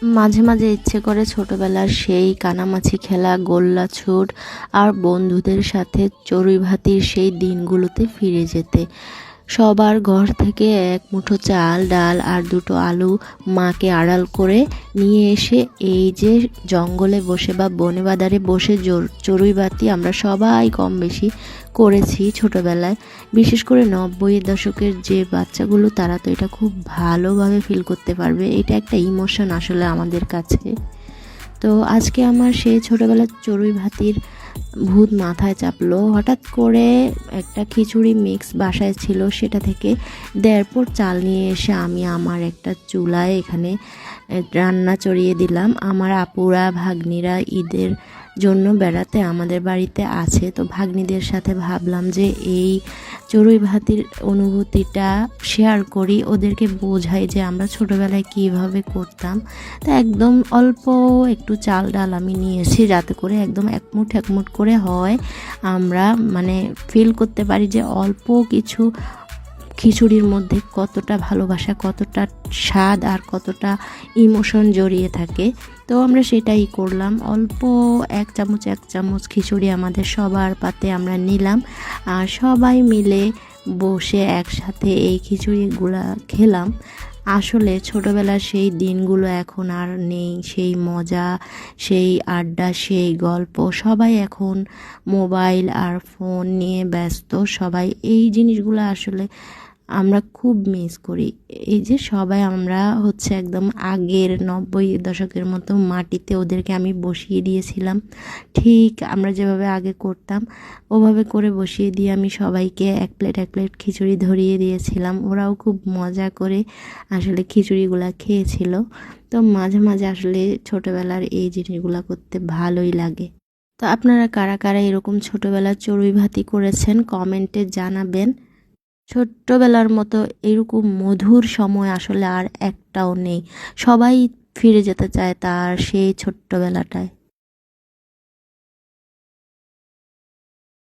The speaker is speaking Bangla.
মাঝে মাঝে ইচ্ছে করে ছোটবেলার সেই কানামাছি খেলা, গোল্লা ছুট আর বন্ধুদের সাথে চড়ুই ভাতির সেই দিনগুলোতে ফিরে যেতে। সবার ঘর থেকে এক মুঠো চাল, ডাল আর দুটো আলু মাকে আড়াল করে নিয়ে এসে এই যে জঙ্গলে বসে বা বনে বাদারে বসে চড়ুই ভাতি আমরা সবাই কম বেশি করেছি ছোটবেলায়। বিশেষ করে 90-এর দশকের যে বাচ্চাগুলো, তারা তো এটা খুব ভালোভাবে ফিল করতে পারবে। এটা একটা ইমোশন আসলে আমাদের কাছে। তো আজকে আমার সেই ছোটবেলার চড়ুই ভাতির ভূত মাথায় চাপলো। হঠাৎ করে একটা খিচুড়ি মিক্স বাসায় ছিল, সেটা থেকে 1.5 পোর চাল নিয়ে এসে আমি আমার একটা চুলায় এখানে রান্না চড়িয়ে দিলাম। আমার আপুরা ভাগ্নিরা ঈদের জন্য বেড়াতে আমাদের বাড়িতে আছে, তো ভাগ্নিদের সাথে ভাবলাম যে এই চড়ুই ভাতির অনুভূতিটা শেয়ার করি, ওদেরকে বোঝাই যে আমরা ছোটোবেলায় কীভাবে করতাম। তো একদম অল্প একটু চাল ডাল আমি নিয়েছি, যাতে করে একদম এক মুঠ করে হয়, আমরা মানে ফিল করতে পারি যে অল্প কিছু খিচুড়ির মধ্যে কতটা ভালোবাসা, কতটা স্বাদ আর কতটা ইমোশন জড়িয়ে থাকে। তো আমরা সেটাই করলাম। অল্প এক চামচ খিচুড়ি আমাদের সবার পাতে আমরা নিলাম, আর সবাই মিলে বসে একসাথে এই খিচুড়িগুলা খেলাম। আসলে ছোটোবেলার সেই দিনগুলো এখন আর নেই। সেই মজা, সেই আড্ডা, সেই গল্প, সবাই এখন মোবাইল আর ফোন নিয়ে ব্যস্ত। সবাই এই জিনিসগুলো আসলে আমরা খুব মিস করি। এই যে সবাই আমরা হচ্ছে একদম আগের 90-এর দশকের মতো মাটিতে ওদেরকে আমি বসিয়ে দিয়েছিলাম। ঠিক আমরা যেভাবে আগে করতাম ওভাবে করে বসিয়ে দিয়ে আমি সবাইকে এক প্লেট খিচুড়ি ধরিয়ে দিয়েছিলাম। ওরাও খুব মজা করে আসলে খিচুড়িগুলা খেয়েছিল। তো মাঝে মাঝে আসলে ছোটোবেলার এই জিনিসগুলো করতে ভালোই লাগে। তো আপনারা কারা কারা এরকম ছোটোবেলার চড়ুই ভাতি করেছেন কমেন্টে জানাবেন। ছোট্টবেলার মতো এরকম মধুর সময় আসলে আর একটাও নেই। সবাই ফিরে যেতে চায় তার সেই ছোট্টবেলাটায়।